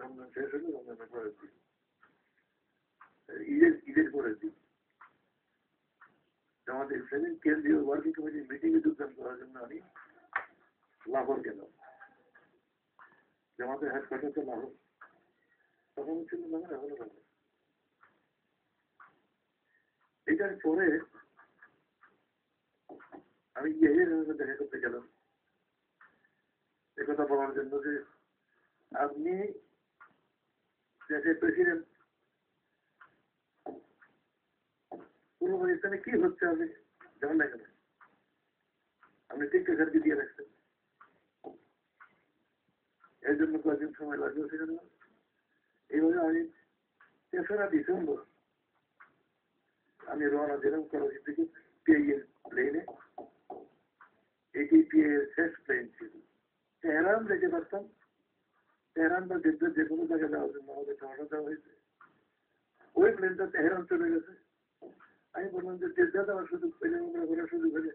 রমজান শেষ হলে রমজানের পরের দিন, ঈদের পরের দিন জামাতে ইসলামী কেন্দ্রীয় ওয়ার্কিং কমিটির মিটিংয়ে যোগদান করার জন্য আমি লাহোর গেলাম। জামাতের হেডকোয়ার্টার তো লাহোর, তখন ছিল লাহোর, এখনো লাহোর। এটার পরে আমি দেখা করতে গেলাম একথা বলার জন্য যে আপনি দেশের প্রেসিডেন্ট, পূর্ব পাকিস্তানে কি হচ্ছে আপনি জানেন না কেন? আপনি টিকটকারকে দিয়ে রাখছেন, এর জন্য কয়েকদিন সময় লাগবে সেখানে। এইভাবে আমি 3রা ডিসেম্বর আমি রওনা দিলাম করাচি থেকে পিআইএ প্লেনে। এটি পিআইএর শেষ প্লেন ছিল। তেহরান যেতে পারতাম, তেহরান বা জেদ্দার যে কোনো জায়গায় যাওয়ার জন্য আমাদের সহায়তা দেওয়া হয়েছে। ওই প্লেনটা তেহরান চলে গেছে। আমি বললাম যে জেদ্দা যাওয়ার সুযোগ পেলে, আমরা ঘোরার সুযোগ পেলে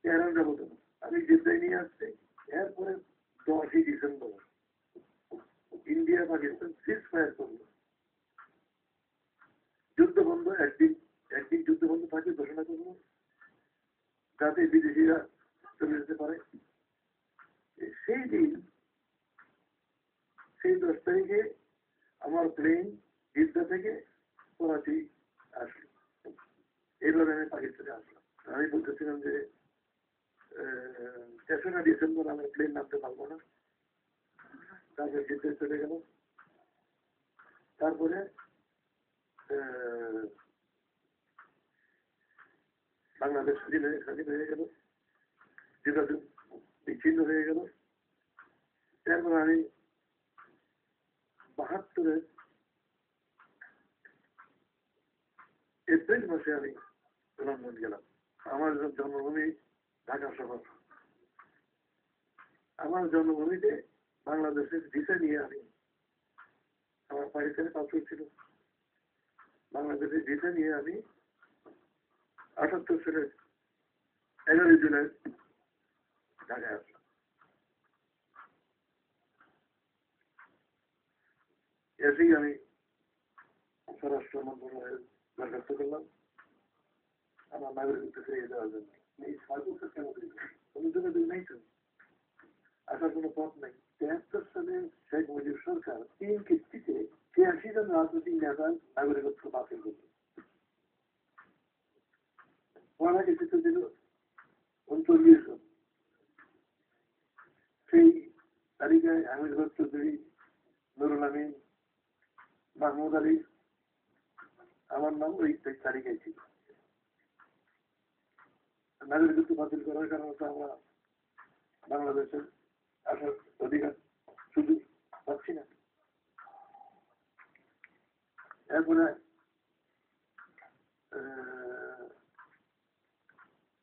তেহরান যাবো তো। আমি জেদ্দায় নিয়ে আসছি। এরপরে 10ই December India Pakistan ceasefire করলো, যুদ্ধ বন্ধ। একদিন যুদ্ধ বন্ধ থাকে ঘোষণা করবো, যাতে বিদেশিরা চলে যেতে পারে। সেই দিন, সেই 10 তারিখে আমার প্লেন জিদ্দা থেকে করাচি আসলো। এইভাবে আমি পাকিস্তানে আসলাম। আমি বলতেছিলাম যে 3রা ডিসেম্বর আমার প্লেন নামতে পারবো না। তারপরে জিদ্দায় চলে গেল। তারপরে বাংলাদেশ স্বাধীন হয়ে গেল, যোগাযোগ বিচ্ছিন্ন হয়ে গেল। এরপর আমি 72-এর এপ্রিল মাসে আমি লন্ডন গেলাম। আমার জন্মভূমি ঢাকা শহর। আমার জন্মভূমিতে বাংলাদেশের ভিসা নিয়ে আমি, আমার পাকিস্তানে পাসপোর্ট ছিল, বাংলাদেশের ভিসা নিয়ে আমি 78 সালের 11 জুলাই ঢাকায় আসলাম। এসেই আমি স্বরাষ্ট্র মন্ত্রণালয়ের দরখাস্ত করলাম আমার নাগরিকত্ব ফিরিয়ে দেওয়ার জন্য। এই 6 বছর কেন কোনো যোগাযোগ নেই তো, আসার কোনো পথ নেই। 73 সালে শেখ মুজিব সরকার 3 কিস্তিতে 83 জন রাজনৈতিক নেতার নাগরিকত্ব বাতিল করল। পড়া কিস্তিতে ছিল 39 জন। সেই তালিকায় আমির হক চৌধুরী, নুরুল আমিন, মাহমুদ আলী, আমার নাম ওই তালিকায় ছিল। নাগরিকত্ব বাতিল করার কারণে আমরা বাংলাদেশের আসার অধিকার সুযোগ পাচ্ছি না। এরপরে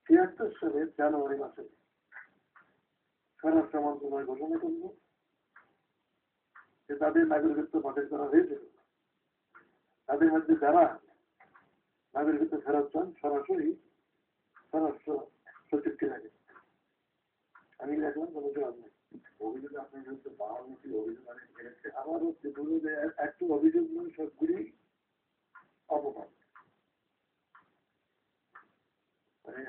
73 সালের জানুয়ারি মাসে স্বরাষ্ট্র মন্ত্রণালয় ঘোষণা করল যে তাদের নাগরিকত্ব বাতিল করা হয়েছিল। তাদের মধ্যে যারা নাগরিকত্ব ফেরত চান সরাসরি স্বরাষ্ট্র সচিবকে লাগে। আমি দেখলাম কোনো জবাব নেই। অভিযোগ আপনার বিরুদ্ধে 52টি অভিযোগ অনেক এনেছে। আমার হচ্ছে বলল যে একটু অভিযোগ নয়, সবগুলি অপমান, মানে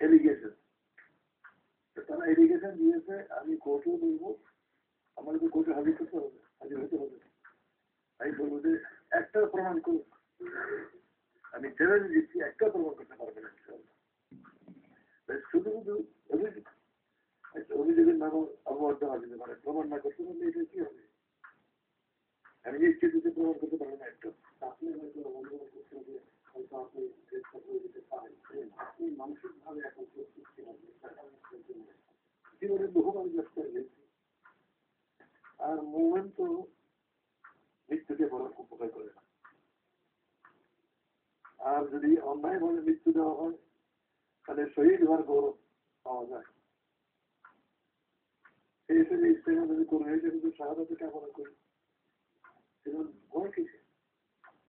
এলিগেশন। তারা এলিগেশন দিয়েছে, আমি কোর্টেও বলবো, আমার তো কোর্টে হাজির করতে হবে, হাজির হতে হবে। আমি বলবো যে একটা প্রমাণ করুন। আমি চ্যালেঞ্জ দিচ্ছি, একটা প্রমাণ করতে পারবে না। শুধু শুধু অভিযোগ, অভিযোগের নাম অপবাদ দেওয়া যেতে পারে, প্রমাণ না করতে পারলে এটা কি হবে? আমি নিশ্চিত দিতে প্রমাণ করতে পারবো না। একটু আপনি হয়তো অনুভব করতে হবে, হয়তো আপনি চেষ্টা করে দিতে পারেন। আপনি মানসিকভাবে এখন প্রস্তুত ছিলেন জীবনে বহু মানুষ চেষ্টা হয়েছে। আর মোমেন্ট তো মৃত্যুকে বড় উপকার করে না। আর যদি অন্যায় ভাবে মৃত্যু দেওয়া হয় তাহলে শহীদ হওয়ার গৌরব পাওয়া যায়। সেই হিসেবে ইস্তেমা যদি করে কিন্তু শাহাদাতে কামনা করি, ভয় কিসে?